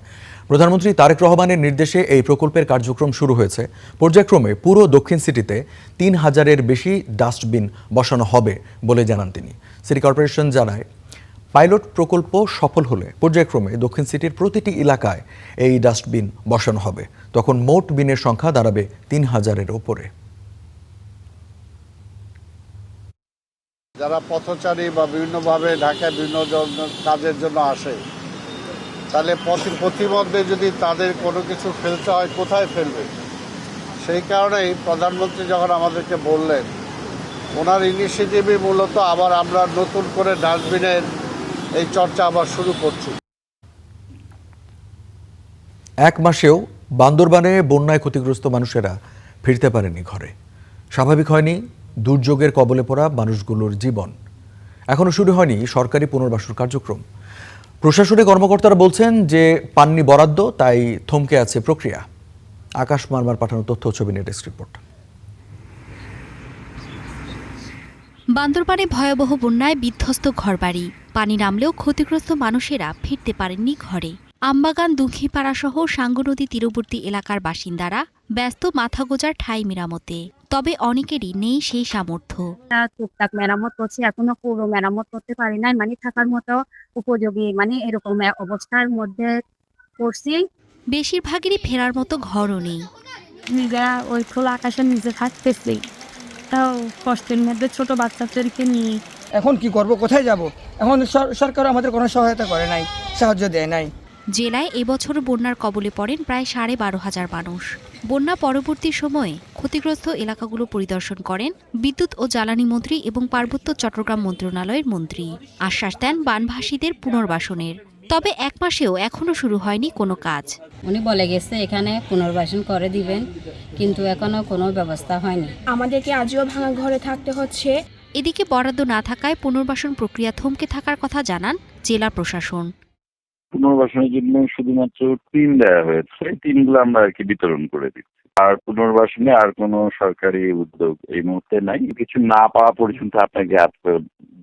প্রধানমন্ত্রী তারেক রহমানের নির্দেশে এই প্রকল্পের কার্যক্রম শুরু হয়েছে। পর্যায়ক্রমে পুরো দক্ষিণ সিটিতে ৩,০০০-এর বেশি ডাস্টবিন বসানো হবে বলে জানান তিনি। সিটি কর্পোরেশন জানায়, পাইলট প্রকল্প সফল হলে পর্যায়ক্রমে দক্ষিণ সিটির প্রতিটি এলাকায় এই ডাস্টবিন বসানো হবে। তখন মোট বিনের সংখ্যা দাঁড়াবে ৩,০০০-এর ওপরে। যারা পথচারী বা বিভিন্নভাবে ঢাকায় বিভিন্ন কাজের জন্য আসে, তাহলে প্রতিমধ্যে যদি তাদের কোনো কিছু ফেলতে হয় কোথায় ফেলবে? সেই কারণেই প্রধানমন্ত্রী যখন আমাদেরকে বললেন, ওনার ইনিশিয়েটিভে মূলত আবার আমরা নতুন করে ডাস্টবিনের এই চর্চা আবার শুরু করছি। এক মাসেও বান্দরবানে বন্যায় ক্ষতিগ্রস্ত মানুষেরা ফিরতে পারেনি ঘরে। স্বাভাবিক হয়নি দুর্যোগের কবলে পড়া মানুষগুলোর জীবন। এখনো শুরু হয়নি সরকারি পুনর্বাসন কার্যক্রম। প্রশাসনিক কর্মকর্তারা বলছেন যে পাননি বরাদ্দ, তাই থমকে আছে প্রক্রিয়া। আকাশ মারমার পাঠানো তথ্য ছবি নিয়ে ডেস্ক রিপোর্ট। বান্দরবানে ভয়াবহ বন্যায় বিধ্বস্ত ঘরবাড়ি। পানি নামলেও ক্ষতিগ্রস্ত মানুষেরা ফিরতে পারেননি ঘরে। আমবাগান, দুঃখীপাড়া সহ সাঙ্গু নদী তীরবর্তী এলাকার বাসিন্দারা ব্যস্ত মাথা গোজার ঠাঁই মেরামতে। তবে অনেকেরই নেই সেই সামর্থ্য। টুকটাক মেরামত করছি, এখনো পুরো মেরামত করতে পারি নাই, থাকার মতো উপযোগী এরকম অবস্থার মধ্যে পড়ছি। বেশিরভাগেরই ফেরার মতো ঘরও নেই। নিজেরা ওই খোলা আকাশের নিচে থাকতেছি, তাও কষ্টের মধ্যে ছোট বাচ্চাদেরকে নিয়ে। এখন কি করব, কোথায় যাব? এখন সরকার আমাদের কোনো সহায়তা করে নাই, সাহায্য দেয় নাই। জেলায় এবছর বন্যার কবলে পড়েন প্রায় 12,500 মানুষ। বন্যা পরবর্তী সময়ে ক্ষতিগ্রস্ত এলাকাগুলো পরিদর্শন করেন বিদ্যুৎ ও জ্বালানি মন্ত্রী এবং পার্বত্য চট্টগ্রাম মন্ত্রণালয়ের মন্ত্রী। আশ্বাস দেন বানভাসীদের পুনর্বাসনের। তবে এক মাসেও এখনো শুরু হয়নি কোনো কাজ। উনি বলে গেছে এখানে পুনর্বাসন করে দিবেন, কিন্তু এখনো কোনো ব্যবস্থা হয়নি। আমাদেরকে আজও ভাঙা ঘরে থাকতে হচ্ছে। এদিকে বরাদ্দ না থাকায় পুনর্বাসন প্রক্রিয়া থমকে থাকার কথা জানান জেলা প্রশাসন। পুনর্বাসনের জন্য শুধুমাত্র টিন দেওয়া হয়েছে, টিনগুলো আমরা আর কি বিতরণ করে দিচ্ছি। আর পুনর্বাসনে আর কোনো সরকারি উদ্যোগ এই মুহূর্তে নাই। কিছু না পাওয়া পর্যন্ত আপনাকে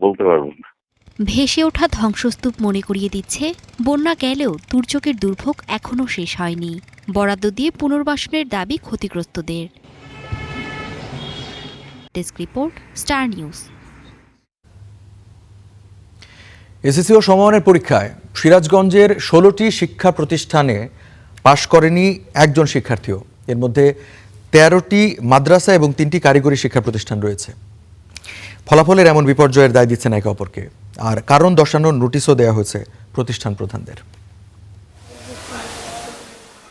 বলতে পারবো না। ভেসে ওঠা ধ্বংসস্তূপ মনে করিয়ে দিচ্ছে, বন্যা গেলেও দুর্যোগের দুর্ভোগ এখনও শেষ হয়নি। বরাদ্দ দিয়ে পুনর্বাসনের দাবি ক্ষতিগ্রস্তদের। Desk report, star news. SSC ও সমমানের পরীক্ষায় সিরাজগঞ্জের 16টি শিক্ষা প্রতিষ্ঠানে পাশ করেনি একজন শিক্ষার্থীও। এর মধ্যে 13টি মাদ্রাসা এবং 3টি কারিগরি শিক্ষা প্রতিষ্ঠান রয়েছে। ফলাফলের এমন বিপর্যয়ের দায় দিচ্ছেন একে অপরকে, আর কারণ দর্শানোর নোটিশও দেওয়া হয়েছে প্রতিষ্ঠান প্রধানদের।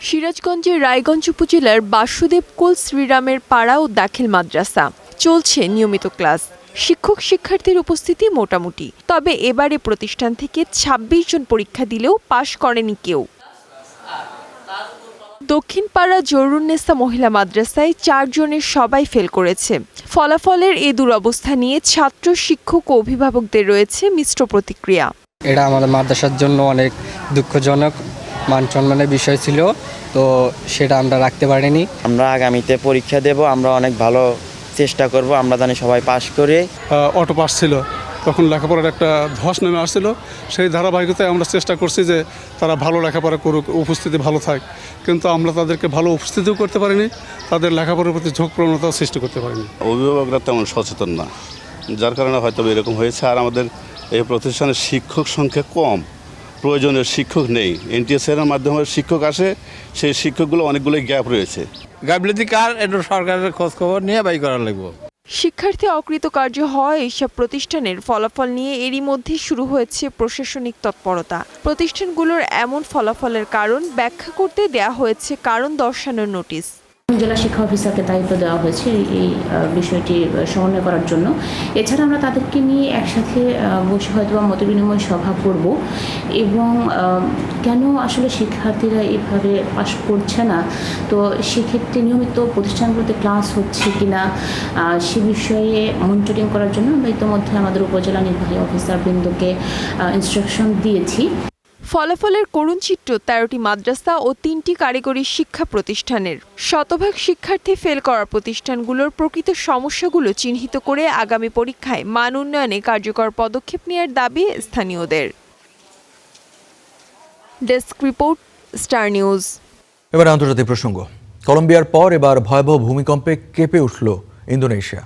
সিরাজগঞ্জের রায়গঞ্জ উপজেলার বাসুদেবকুল শ্রীরামের পাড়া ও দাখিল মাদ্রাসা চলছে নিয়মিত ক্লাস। শিক্ষক শিক্ষার্থীর উপস্থিতি মোটামুটি, তবে এবারে প্রতিষ্ঠান থেকে 26 জন পরীক্ষা দিলেও পাশ করেনি কেউ। দক্ষিণ পাড়া জরুরুন্নেসা মহিলা মাদ্রাসায় 4 জনের সবাই ফেল করেছে। ফলাফলের এই দুরবস্থা নিয়ে ছাত্র, শিক্ষক ও অভিভাবকদের রয়েছে মিশ্র প্রতিক্রিয়া। এটা আমাদের মাদ্রাসার জন্য অনেক দুঃখজনক, মান সম্মানের বিষয় ছিল, তো সেটা আমরা রাখতে পারিনি। আমরা আগামীতে পরীক্ষা দেব, আমরা অনেক ভালো চেষ্টা করব, আমরা জানি সবাই পাশ করে। অটো পাস ছিল, তখন লেখাপড়ার একটা ধস নেমে আসছিল। সেই ধারাবাহিকতায় আমরা চেষ্টা করছি যে তারা ভালো লেখাপড়া করুক, উপস্থিতি ভালো থাক, কিন্তু আমরা তাদেরকে ভালো উপস্থিতিও করতে পারিনি, তাদের লেখাপড়ার প্রতি ঝোঁক প্রবণতাও সৃষ্টি করতে পারিনি। অভিভাবকরা তেমন সচেতন না, যার কারণে হয়তো এরকম হয়েছে। আর আমাদের এই প্রতিষ্ঠানের শিক্ষক সংখ্যা কম, প্রয়োজনীয় শিক্ষক নেই। এনটিএসএর মাধ্যমে শিক্ষক আসে, সেই শিক্ষকগুলো অনেকগুলোই গ্যাপ রয়েছে। গাফিলতি কার একটু সরকারের খোঁজ খবর নিয়ে বাই করা লাগবে। শিক্ষার্থী অকৃতকার্য হয় এইসব প্রতিষ্ঠানের ফলাফল নিয়ে এরই মধ্যে শুরু হয়েছে প্রশাসনিক তৎপরতা। প্রতিষ্ঠানগুলোর এমন ফলাফলের কারণ ব্যাখ্যা করতে দেয়া হয়েছে কারণ দর্শানোর নোটিশ। জেলা শিক্ষা অফিসারকে দায়িত্ব দেওয়া হয়েছে এই বিষয়টি সমন্বয় করার জন্য। এছাড়া আমরা তাদেরকে নিয়ে একসাথে বসে হয়তো বা মতবিনিময় সভা করব এবং কেন আসলে শিক্ষার্থীরা এভাবে পাস করছে না, তো সেক্ষেত্রে নিয়মিত প্রতিষ্ঠানগুলোতে ক্লাস হচ্ছে কিনা সে বিষয়ে মনিটরিং করার জন্য আমরা ইতিমধ্যে আমাদের উপজেলা নির্বাহী অফিসার বৃন্দকে ইনস্ট্রাকশন দিয়েছি। ফলাফলের করুণ চিত্র 13টি মাদ্রাসা ও 3টি কারিগরি শিক্ষা প্রতিষ্ঠানের। শতভাগ শিক্ষার্থী ফেল করা প্রতিষ্ঠানগুলোর প্রকৃত সমস্যাগুলো চিহ্নিত করে আগামী পরীক্ষায় মান উন্নয়নে কার্যকর পদক্ষেপ নেওয়ার দাবি স্থানীয়দের। Desk report, star news. এবার আন্তর্জাতিক প্রসঙ্গ। কলম্বিয়ার পর এবার ভয়াবহ ভূমিকম্পে কেঁপে উঠল ইন্দোনেশিয়া।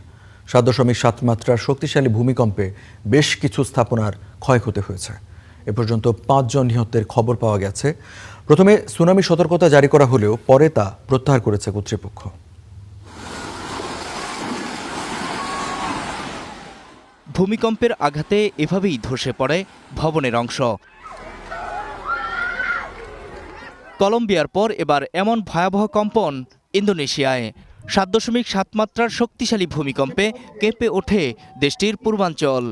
7.7 মাত্রার শক্তিশালী ভূমিকম্পে বেশ কিছু স্থাপনার ক্ষয়ক্ষতি হয়েছে। এ পর্যন্ত 5 জন নিহতের খবর পাওয়া গেছে। প্রথমে সুনামি সতর্কতা জারি করা হলেও পরে তা প্রত্যাহার করেছে কর্তৃপক্ষ। ভূমিকম্পের আঘাতে এভাবেই ধসে পড়ে ভবনের অংশ। কলম্বিয়ার পর এবার এমন ভয়াবহ কম্পন ইন্দোনেশিয়ায়। 7.7 মাত্রার শক্তিশালী ভূমিকম্পে কেঁপে ওঠে দেশটির পূর্বাঞ্চল।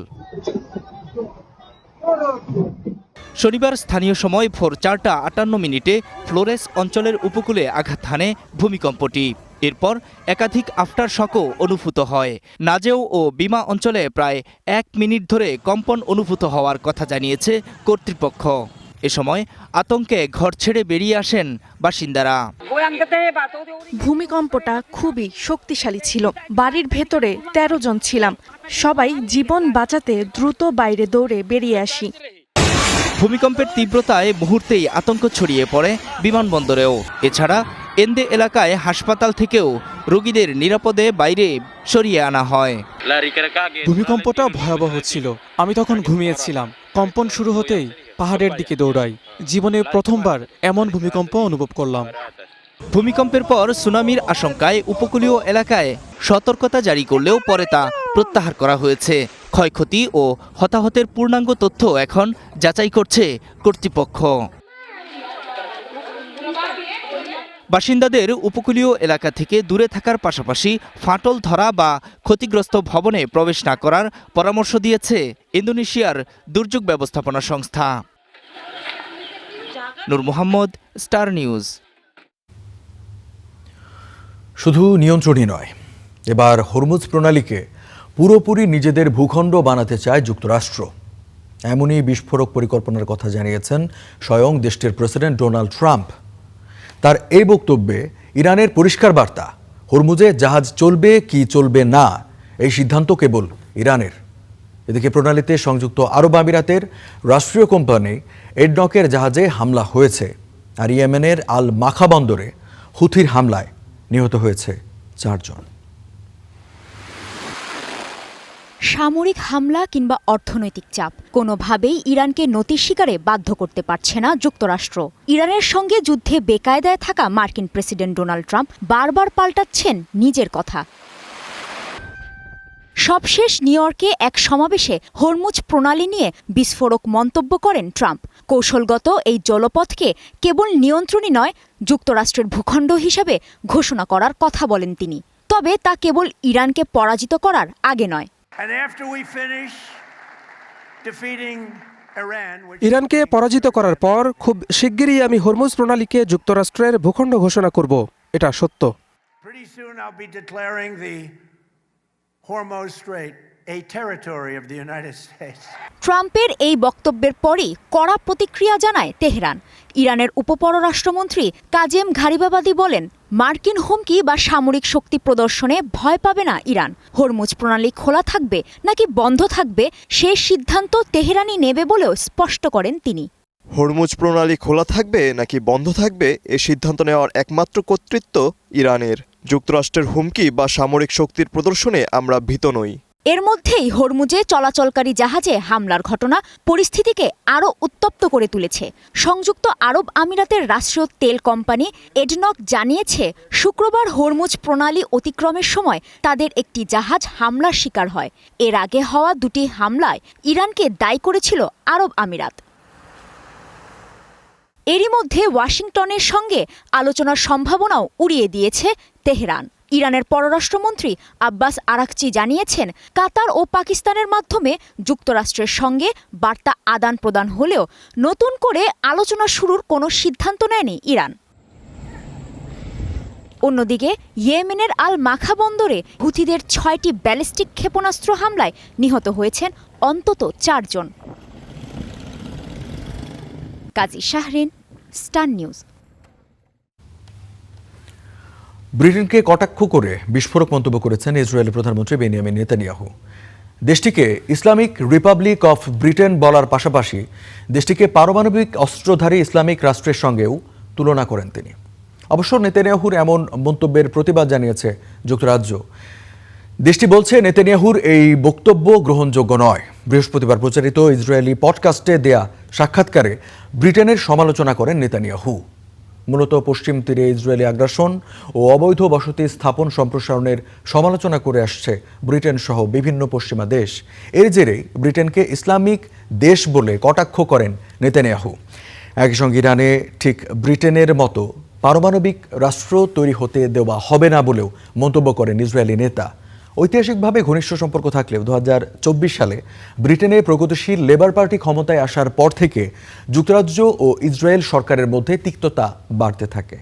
শনিবার স্থানীয় সময় ভোর 4:58 ফ্লোরেস অঞ্চলের উপকূলে আঘাত হানে ভূমিকম্পটি। এরপর একাধিক আফটার শকও অনুভূত হয়। নাজেও ও বিমা অঞ্চলে প্রায় 1 মিনিট ধরে কম্পন অনুভূত হওয়ার কথা জানিয়েছে কর্তৃপক্ষ। এ সময় আতঙ্কে ঘর ছেড়ে বেরিয়ে আসেন বাসিন্দারা। ভূমিকম্পটা খুবই শক্তিশালী ছিল। বাড়ির ভেতরে 13 জন ছিলাম। সবাই জীবন বাঁচাতে দ্রুত বাইরে দৌড়ে বেরিয়ে আসি। ভূমিকম্পের তীব্রতায় মুহূর্তেই আতঙ্ক ছড়িয়ে পড়ে বিমানবন্দরেও। এছাড়া এন্দে এলাকায় হাসপাতাল থেকেও রোগীদের নিরাপদে বাইরে সরিয়ে আনা হয়। ভূমিকম্পটা ভয়াবহ ছিল। আমি তখন ঘুমিয়েছিলাম। কম্পন শুরু হতেই পাহাড়ের দিকে দৌড়াই। জীবনে প্রথমবার এমন ভূমিকম্প অনুভব করলাম। ভূমিকম্পের পর সুনামির আশঙ্কায় উপকূলীয় এলাকায় সতর্কতা জারি করলেও পরে তা প্রত্যাহার করা হয়েছে। ক্ষয়ক্ষতি ও হতাহতের পূর্ণাঙ্গ তথ্য এখন যাচাই করছে কর্তৃপক্ষ। বাসিন্দাদের উপকূলীয় এলাকা থেকে দূরে থাকার পাশাপাশি ফাটল ধরা বা ক্ষতিগ্রস্ত ভবনে প্রবেশ না করার পরামর্শ দিয়েছে ইন্দোনেশিয়ার দুর্যোগ ব্যবস্থাপনা সংস্থা। নূর মোহাম্মদ, স্টার নিউজ। শুধু নিয়ন্ত্রণই নয়, এবার হরমুজ প্রণালীকে পুরোপুরি নিজেদের ভূখণ্ড বানাতে চায় যুক্তরাষ্ট্র। এমনই বিস্ফোরক পরিকল্পনার কথা জানিয়েছেন স্বয়ং দেশটির প্রেসিডেন্ট ডোনাল্ড ট্রাম্প। তার এই বক্তব্যে ইরানের পরিষ্কার বার্তা, হরমুজে জাহাজ চলবে কি চলবে না এই সিদ্ধান্ত কেবল ইরানের। এদিকে প্রণালীতে সংযুক্ত আরব আমিরাতের রাষ্ট্রীয় কোম্পানি এডনকের জাহাজে হামলা হয়েছে। আর ইয়েমেনের আল মাখা বন্দরে হুথির হামলায় নিহত হয়েছে 4 জন। সামরিক হামলা কিংবা অর্থনৈতিক চাপ কোনোভাবেই ইরানকে নতির শিকারে বাধ্য করতে পারছে না যুক্তরাষ্ট্র। ইরানের সঙ্গে যুদ্ধে বেকায়দায় থাকা মার্কিন প্রেসিডেন্ট ডোনাল্ড ট্রাম্প বারবার পাল্টাচ্ছেন নিজের কথা। সবশেষ নিউ ইয়র্কে এক সমাবেশে হরমুজ প্রণালী নিয়ে বিস্ফোরক মন্তব্য করেন ট্রাম্প। কৌশলগত এই জলপথকে কেবল নিয়ন্ত্রণই নয়, যুক্তরাষ্ট্রের ভূখণ্ড হিসাবে ঘোষণা করার কথা বলেন তিনি। তবে তা কেবল ইরানকে পরাজিত করার আগে নয়। ইরানকে পরাজিত করার পর খুব শিগগিরই আমি হরমুজ প্রণালীকে যুক্তরাষ্ট্রের ভূখণ্ড ঘোষণা করব। এটা সত্য। ট্রাম্পের এই বক্তব্যের পরই কড়া প্রতিক্রিয়া জানায় তেহরান। ইরানের উপপররাষ্ট্রমন্ত্রী কাজেম ঘারিবাবাদি বলেন, মার্কিন হুমকি বা সামরিক শক্তি প্রদর্শনে ভয় পাবে না ইরান। হরমুজ প্রণালী খোলা থাকবে নাকি বন্ধ থাকবে সে সিদ্ধান্ত তেহরানই নেবে বলেও স্পষ্ট করেন তিনি। হরমুজ প্রণালী খোলা থাকবে নাকি বন্ধ থাকবে এ সিদ্ধান্ত নেওয়ার একমাত্র কর্তৃত্ব ইরানের। যুক্তরাষ্ট্রের হুমকি বা সামরিক শক্তির প্রদর্শনে আমরা ভীত নই। এর মধ্যেই হরমুজে চলাচলকারী জাহাজে হামলার ঘটনা পরিস্থিতিকে আরও উত্তপ্ত করে তুলেছে। সংযুক্ত আরব আমিরাতের রাষ্ট্রীয় তেল কোম্পানি এডনক জানিয়েছে, শুক্রবার হরমুজ প্রণালী অতিক্রমের সময় তাদের একটি জাহাজ হামলার শিকার হয়। এর আগে হওয়া দুটি হামলায় ইরানকে দায়ী করেছিল আরব আমিরাত। এরই মধ্যে ওয়াশিংটনের সঙ্গে আলোচনার সম্ভাবনাও উড়িয়ে দিয়েছে তেহরান। ইরানের পররাষ্ট্রমন্ত্রী আব্বাস আরাকচি জানিয়েছেন, কাতার ও পাকিস্তানের মাধ্যমে যুক্তরাষ্ট্রের সঙ্গে বার্তা আদান প্রদান হলেও নতুন করে আলোচনা শুরুর কোনো সিদ্ধান্ত নেয়নি ইরান। অন্যদিকে ইয়েমেনের আল মাখা বন্দরে হুথিদের 6টি ব্যালিস্টিক ক্ষেপণাস্ত্র হামলায় নিহত হয়েছেন অন্তত 4 জন। Kazi Shahrin, star news. ব্রিটেনকে কটাক্ষ করে বিস্ফোরক মন্তব্য করেছেন ইসরায়েলের প্রধানমন্ত্রী বেনিয়ামিন নেতানিয়াহু। দেশটিকে ইসলামিক রিপাবলিক অফ ব্রিটেন বলার পাশাপাশি দেশটিকে পারমাণবিক অস্ত্রধারী ইসলামিক রাষ্ট্রের সঙ্গেও তুলনা করেন তিনি। অবশ্য নেতানিয়াহুর এমন মন্তব্যের প্রতিবাদ জানিয়েছে যুক্তরাজ্য। দেশটি বলছে, নেতানিয়াহুর এই বক্তব্য গ্রহণযোগ্য নয়। বৃহস্পতিবার প্রচারিত ইসরায়েলি পডকাস্টে দেয়া সাক্ষাৎকারে ব্রিটেনের সমালোচনা করেন নেতানিয়াহু। মূলত পশ্চিম তীরে ইসরায়েলি আগ্রাসন ও অবৈধ বসতি স্থাপন সম্প্রসারণের সমালোচনা করে আসছে ব্রিটেন সহ বিভিন্ন পশ্চিমা দেশ। এর জেরে ব্রিটেনকে ইসলামিক দেশ বলে কটাক্ষ করেন নেতানিয়াহু। একই সঙ্গে ইরানে ঠিক ব্রিটেনের মতো পারমাণবিক রাষ্ট্র তৈরি হতে দেওয়া হবে না বলেও মন্তব্য করেন ইসরায়েলি নেতা। ঐতিহাসিকভাবে ঘনিষ্ঠ সম্পর্ক থাকলেও 2024 সালে ব্রিটেনে প্রগতিশীল লেবার পার্টি ক্ষমতায় আসার পর থেকে যুক্তরাজ্য ও ইসরায়েল সরকারের মধ্যে তিক্ততা বাড়তে থাকে।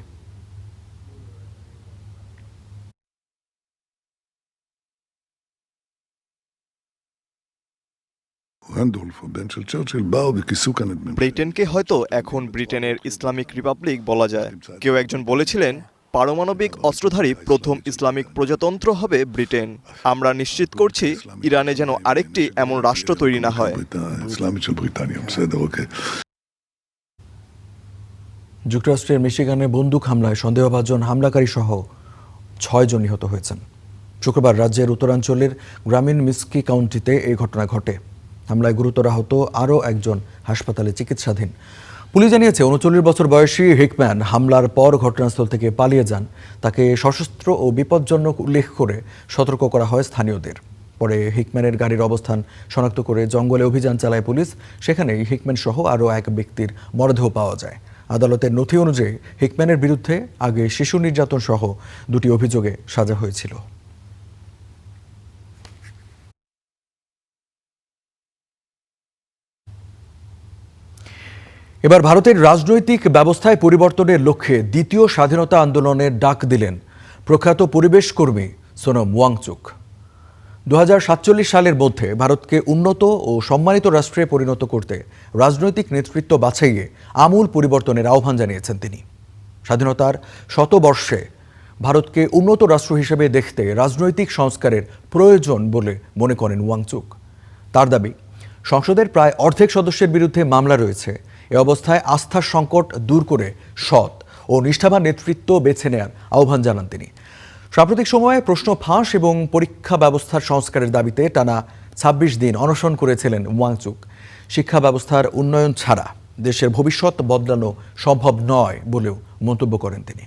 ব্রিটেনকে হয়তো এখন ব্রিটেনের ইসলামিক রিপাবলিক বলা যায়। কেউ একজন বলেছিলেন, পারমাণবিক অস্ত্রধারী প্রথম ইসলামিক প্রজাতন্ত্র হবে ব্রিটেন। আমরা নিশ্চিত করছি ইরানে যেন আরেকটি এমন রাষ্ট্র তৈরি না হয়। যুক্তরাষ্ট্রের মিশিগানে বন্দুক হামলায় সন্দেহভাজন হামলাকারী সহ 6 জন নিহত হয়েছেন। শুক্রবার রাজ্যের উত্তরাঞ্চলের গ্রামীণ মিস্কি কাউন্টিতে এই ঘটনা ঘটে। হামলায় গুরুতর আহত আরও একজন হাসপাতালে চিকিৎসাধীন। পুলিশ জানিয়েছে, 39 বছর বয়সী হিকম্যান হামলার পর ঘটনাস্থল থেকে পালিয়ে যান। তাকে সশস্ত্র ও বিপজ্জনক উল্লেখ করে সতর্ক করা হয় স্থানীয়দের। পরে হিকম্যানের গাড়ির অবস্থান শনাক্ত করে জঙ্গলে অভিযান চালায় পুলিশ। সেখানেই হিকম্যান সহ আরও এক ব্যক্তির মরদেহ পাওয়া যায়। আদালতের নথি অনুযায়ী হিকম্যানের বিরুদ্ধে আগে শিশু নির্যাতন সহ 2টি অভিযোগে সাজা হয়েছিল। এবার ভারতের রাজনৈতিক ব্যবস্থায় পরিবর্তনের লক্ষ্যে দ্বিতীয় স্বাধীনতা আন্দোলনের ডাক দিলেন প্রখ্যাত পরিবেশ কর্মী সোনম ওয়াংচুক। 2047 সালের মধ্যে ভারতকে উন্নত ও সম্মানিত রাষ্ট্রে পরিণত করতে রাজনৈতিক নেতৃত্ব বাছাইয়ে আমূল পরিবর্তনের আহ্বান জানিয়েছেন তিনি। স্বাধীনতার শতবর্ষে ভারতকে উন্নত রাষ্ট্র হিসেবে দেখতে রাজনৈতিক সংস্কারের প্রয়োজন বলে মনে করেন ওয়াংচুক। তার দাবি, সংসদের প্রায় অর্ধেক সদস্যের বিরুদ্ধে মামলা রয়েছে। এ অবস্থায় আস্থার সংকট দূর করে সৎ ও নিষ্ঠাবান নেতৃত্ব বেছে নেওয়ার আহ্বান জানান তিনি। সাম্প্রতিক সময়ে প্রশ্ন ফাঁস এবং পরীক্ষা ব্যবস্থার সংস্কারের দাবিতে টানা 26 দিন অনশন করেছিলেন ওয়াংচুক। শিক্ষা ব্যবস্থার উন্নয়ন ছাড়া দেশের ভবিষ্যৎ বদলানো সম্ভব নয় বলেও মন্তব্য করেন তিনি।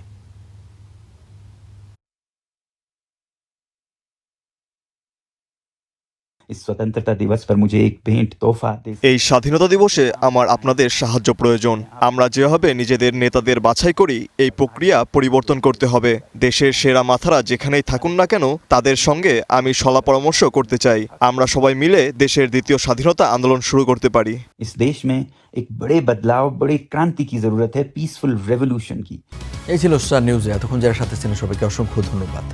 এই স্বাধীনতা দিবসে আমার আপনাদের সাহায্য প্রয়োজন। আমরা যেভাবে নিজেদের নেতাদের বাছাই করি, এই প্রক্রিয়া পরিবর্তন করতে হবে। দেশের সেরা মাথারা যেখানেই থাকুন না কেন, তাদের সঙ্গে আমি সলা পরামর্শ করতে চাই। আমরা সবাই মিলে দেশের দ্বিতীয় স্বাধীনতা আন্দোলন শুরু করতে পারি। एक बड़े बदलाव, बड़ी क्रांति की जरूरत है, पीसफुल रेवोल्यूशन की। এই ছিল স্টার নিউজে। এতক্ষণ যারা সাথে ছিলেন সবাইকে অসংখ্য ধন্যবাদ।